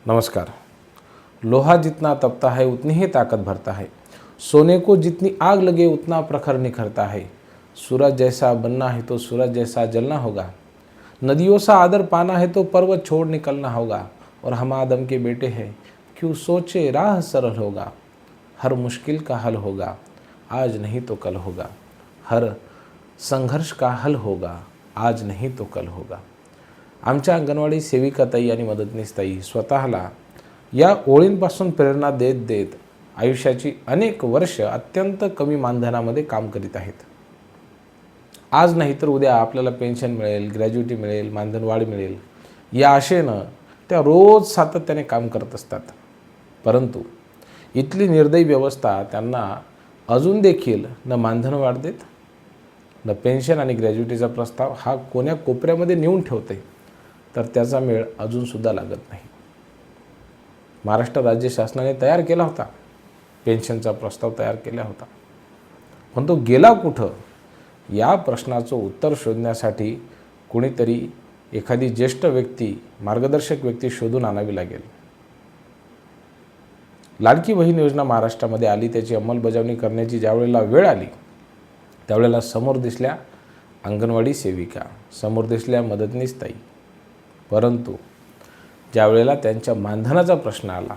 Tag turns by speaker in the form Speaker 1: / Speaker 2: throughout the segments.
Speaker 1: नमस्कार। लोहा जितना तपता है उतनी ही ताकत भरता है। सोने को जितनी आग लगे उतना प्रखर निखरता है। सूरज जैसा बनना है तो सूरज जैसा जलना होगा। नदियों सा आदर पाना है तो पर्वत छोड़ निकलना होगा। और हम आदम के बेटे हैं, क्यों सोचे राह सरल होगा। हर मुश्किल का हल होगा, आज नहीं तो कल होगा। हर संघर्ष का हल होगा, आज नहीं तो कल होगा। आमच्या अंगणवाडी सेविकाताई आणि मदतनीसताई स्वतःला या ओळींपासून प्रेरणा देत देत आयुष्याची अनेक वर्ष अत्यंत कमी मानधनामध्ये काम करीत आहेत। आज नाही तर उद्या आपल्याला पेन्शन मिळेल, ग्रॅज्युटी मिळेल, मानधनवाढ मिळेल या आशेनं त्या रोज सातत्याने काम करत असतात। परंतु इथली निर्दयी व्यवस्था त्यांना अजून देखील न मानधनवाढ देत, न पेन्शन आणि ग्रॅज्युटीचा प्रस्ताव हा कोण्या कोपऱ्यामध्ये नेऊन ठेवते, तर त्याचा मेळ अजूनसुद्धा लागत नाही। महाराष्ट्र राज्य शासनाने तयार केला होता, पेन्शनचा प्रस्ताव तयार केला होता, पण तो गेला कुठं या प्रश्नाचं उत्तर शोधण्यासाठी कोणीतरी एखादी ज्येष्ठ व्यक्ती, मार्गदर्शक व्यक्ती शोधून आणावी लागेल। लाडकी बहीण योजना महाराष्ट्रामध्ये आली, त्याची अंमलबजावणी करण्याची ज्यावेळेला वेळ आली त्यावेळेला समोर दिसल्या अंगणवाडी सेविका, समोर दिसल्या मदतनीसताई। परंतु ज्यावेळेला त्यांच्या मानधनाचा प्रश्न आला,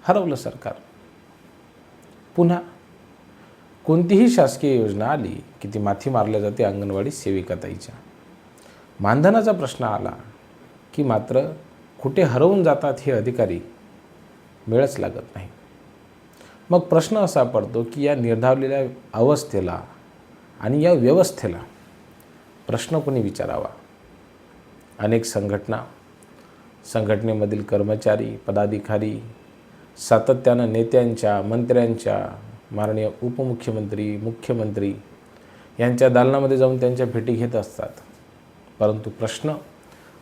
Speaker 1: हरवलं सरकार। पुन्हा कोणतीही शासकीय योजना आली की ती माथी मारल्या जाते अंगणवाडी सेविकाताईच्या। मानधनाचा प्रश्न आला की मात्र कुठे हरवून जातात हे अधिकारी, मेळच लागत नाही। मग प्रश्न असा पडतो की या निर्धावलेल्या अवस्थेला आणि या व्यवस्थेला प्रश्न कोणी विचारावा। अनेक संघटनेमधील कर्मचारी, पदाधिकारी सातत्यानं नेत्यांच्या, मंत्र्यांच्या, माननीय उपमुख्यमंत्री, मुख्यमंत्री यांच्या दालनामध्ये जाऊन त्यांच्या भेटी घेत असतात, परंतु प्रश्न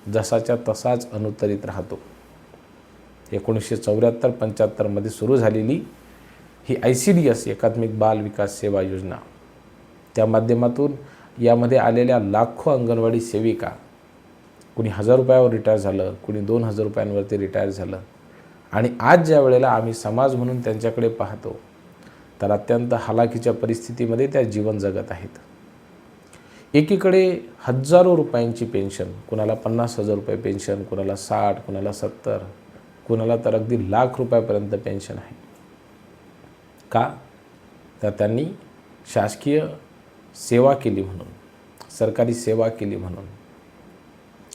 Speaker 1: जसाच्या तसाच अनुत्तरित राहतो। 1974-75 मध्ये सुरू झालेली ही ICDS एकात्मिक बाल विकास सेवा योजना, त्या माध्यमातून यामध्ये आलेल्या लाखो अंगणवाडी सेविका, कुणी 1000 रुपयावर रिटायर झालं, कुणी 2000 रुपयांवरती रिटायर झालं, आणि आज ज्या वेळेला आम्ही समाज म्हणून त्यांच्याकडे पाहतो तर अत्यंत हालाखीच्या परिस्थितीमध्ये त्या जीवन जगत आहेत। एकीकडे हजारो रुपयांची पेन्शन, कुणाला 50,000 रुपये पेन्शन, कुणाला 60, कुणाला 70, कुणाला तर अगदी लाख रुपयापर्यंत पेन्शन आहे। का? तर त्यांनी शासकीय सेवा केली म्हणून, सरकारी सेवा केली म्हणून।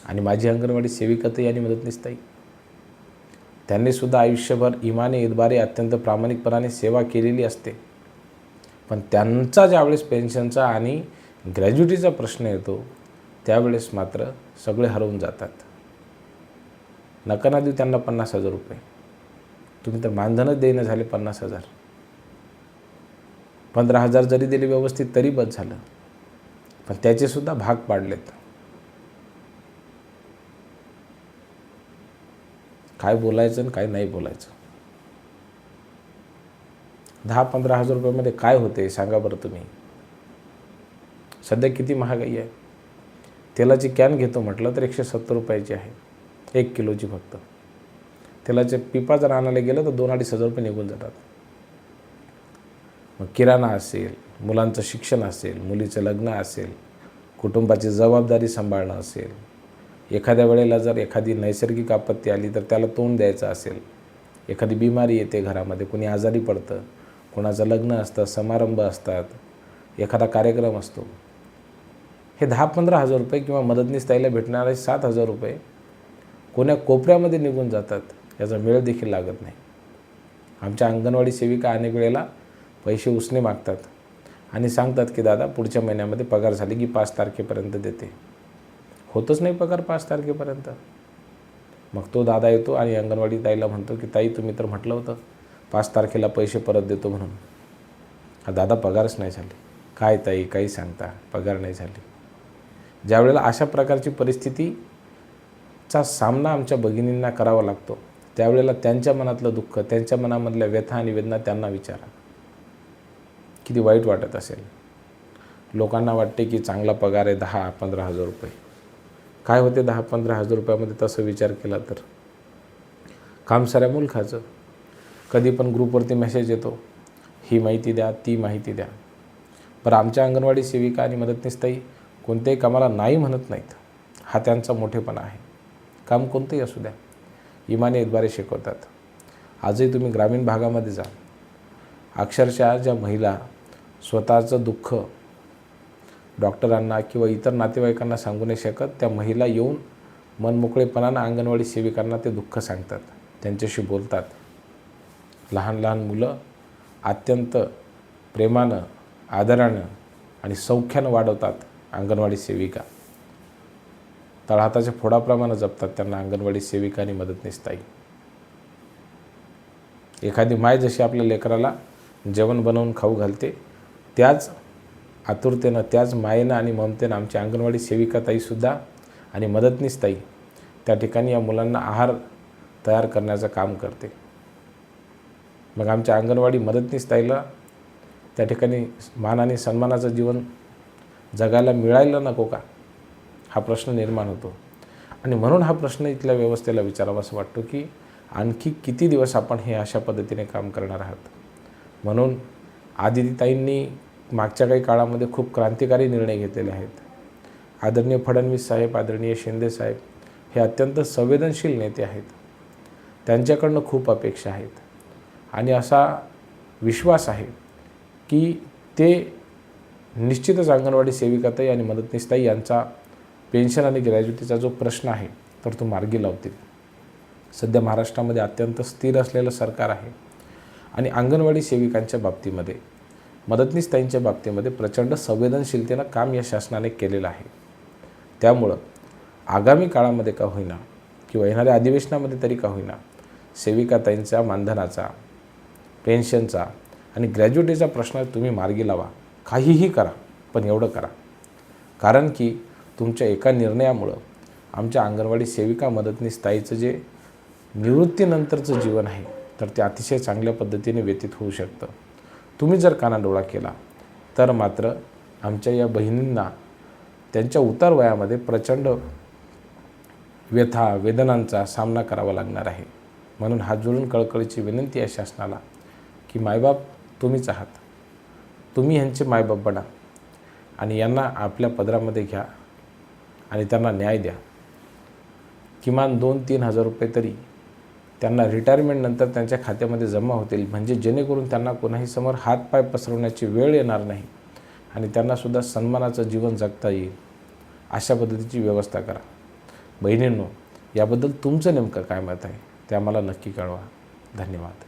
Speaker 1: आणि माझी अंगणवाडी सेविकाताई आणि मदतनीसताई, त्यांनी सुद्धा आयुष्यभर इमाने इतबारे अत्यंत प्रामाणिकपणाने सेवा केलेली असते, पण त्यांचा ज्यावेळेस पेन्शनचा आणि ग्रॅज्युटीचा प्रश्न येतो त्यावेळेस मात्र सगळे हरवून जातात। नका ना देऊ त्यांना 50,000 रुपये, तुम्ही तर मानधनच देणं झाले 50,000। 15,000 जरी दिले व्यवस्थित तरी बस झालं, पण त्याचे सुद्धा भाग पाडलेत। काय बोलायचं आणि काय नाही बोलायचं। 10-15,000 रुपयामध्ये काय होते सांगा बरं तुम्ही। सध्या किती महागाई आहे। तेलाची कॅन घेतो म्हटलं तर 170 रुपयाची आहे, 1 किलोची फक्त। तेलाचे पिपा जर आणायला गेलं तर 2-2.5 रुपये निघून जातात। मग किराणा असेल, मुलांचं शिक्षण असेल, मुलीचं लग्न असेल, कुटुंबाची जबाबदारी सांभाळणं असेल, एखाद्या वेळेला जर एखादी नैसर्गिक आपत्ती आली तर त्याला तोंड द्यायचं असेल, एखादी बिमारी येते घरामध्ये, कोणी आजारी पडतं, कोणाचं लग्न असतं, समारंभ असतात, एखादा कार्यक्रम असतो, हे 10-15,000 रुपये किंवा मदतनीसताईला भेटणारे 7,000 रुपये कोण्या कोपऱ्यामध्ये निघून जातात याचा मेळ देखील लागत नाही। आमच्या अंगणवाडी सेविका अनेक वेळेला पैसे उसने मागतात आणि सांगतात की दादा पुढच्या महिन्यामध्ये पगार झाली की 5 तारखेपर्यंत देते। होतच नाही पगार 5 तारखेपर्यंत। मग तो दादा येतो आणि अंगणवाडी ताईला म्हणतो की ताई तुम्ही तर म्हटलं होतं 5 तारखेला पैसे परत देतो म्हणून। हा दादा पगारच नाही झाली। काय ताई काही सांगता, पगार नाही झाली। ज्यावेळेला अशा प्रकारची परिस्थितीचा सामना आमच्या भगिनींना करावा लागतो त्यावेळेला त्यांच्या मनातलं दुःख, त्यांच्या मनामधल्या व्यथा आणि वेदना त्यांना विचारा, किती वाईट वाटत असेल। लोकांना वाटते की चांगला पगार आहे 10-15,000 रुपये, काय होते 10-15,000 रुपयामध्ये तसं विचार केला तर। काम साऱ्या मुलखाचं. कधी पण ग्रुपवरती मेसेज येतो, ही माहिती द्या, ती माहिती द्या. बरं, आमच्या अंगणवाडी सेविका आणि मदतनीसताई कोणत्याही कामाला नाही म्हणत नाहीत. हा त्यांचा मोठेपणा आहे. काम कोणतंही असू द्या, इमानीद्वारे शिकवतात. आजही तुम्ही ग्रामीण भागामध्ये जा, अक्षरशः ज्या महिला स्वतःचं दुःख डॉक्टरांना किंवा इतर नातेवाईकांना सांगू नाही शकत, त्या महिला येऊन मनमोकळेपणानं अंगणवाडी सेविकांना ते दुःख सांगतात, त्यांच्याशी बोलतात. लहान लहान मुलं अत्यंत प्रेमानं, आदरानं आणि सौख्यानं वाढवतात अंगणवाडी सेविका. तळहाताच्या फोडाप्रमाणे जपतात त्यांना अंगणवाडी सेविका आणि मदतनीसताई. एखादी माय जशी आपल्या लेकराला जेवण बनवून खाऊ घालते, त्याच आतुरतेनं, त्याच मायेनं आणि ममतेनं आमची अंगणवाडी सेविकाताईसुद्धा आणि मदतनीसताई त्या ठिकाणी या मुलांना आहार तयार करण्याचं काम करते. मग आमच्या अंगणवाडी मदतनीसताईला त्या ठिकाणी मान आणि सन्मानाचं जीवन जगायला मिळायला नको का, हा प्रश्न निर्माण होतो. आणि म्हणून हा प्रश्न इथल्या व्यवस्थेला विचारावासा वाटतो की आणखी किती दिवस आपण हे अशा पद्धतीने काम करणार आहात. म्हणून आदितीताईंनी मागच्या काही काळामध्ये खूप क्रांतिकारी निर्णय घेतलेले आहेत. आदरणीय फडणवीस साहेब, आदरणीय शिंदे साहेब हे अत्यंत संवेदनशील नेते आहेत. त्यांच्याकडनं खूप अपेक्षा आहेत आणि असा विश्वास आहे की ते निश्चितच अंगणवाडी सेविकाताई आणि मदतनीसताई यांचा पेन्शन आणि ग्रॅज्युटीचा जो प्रश्न आहे तर तो मार्गी लावतील. सध्या महाराष्ट्रामध्ये अत्यंत स्थिर असलेलं सरकार आहे आणि अंगणवाडी सेविकांच्या बाबतीमध्ये, मदतनीसताईंच्या बाबतीमध्ये प्रचंड संवेदनशीलतेनं काम या शासनाने केलेलं आहे. त्यामुळं आगामी काळामध्ये का होईना किंवा येणाऱ्या अधिवेशनामध्ये तरी का होईना सेविकाताईंच्या मानधनाचा, पेन्शनचा आणि ग्रॅज्युटीचा प्रश्न तुम्ही मार्गी लावा. काहीही करा, पण एवढं करा. कारण की तुमच्या एका निर्णयामुळं आमच्या अंगणवाडी सेविका मदतनीसताईचं जे निवृत्तीनंतरचं जीवन आहे तर ते अतिशय चांगल्या पद्धतीने व्यतीत होऊ शकतं. तुम्ही जर कानाडोळा केला तर मात्र आमच्या या बहिणींना त्यांच्या उतार वयामध्ये प्रचंड व्यथा, वेदनांचा सामना करावा लागणार आहे. म्हणून हात जोडून कळकळीची विनंती आहे शासनाला की मायबाप तुम्हीच आहात, तुम्ही ह्यांचे मायबाप बना आणि यांना आपल्या पदरामध्ये घ्या आणि त्यांना न्याय द्या. किमान 2-3 हजार रुपये तरी त्यांना रिटायरमेंटनंतर त्यांच्या खात्यामध्ये जमा होतील, म्हणजे जेणेकरून त्यांना कोणाही समोर हातपाय पसरवण्याची वेळ येणार नाही आणि त्यांनासुद्धा सन्मानाचं जीवन जगता येईल. अशा पद्धतीची व्यवस्था करा. बहिणींनो, याबद्दल तुमचं नेमकं काय मत आहे ते आम्हाला नक्की कळवा. धन्यवाद.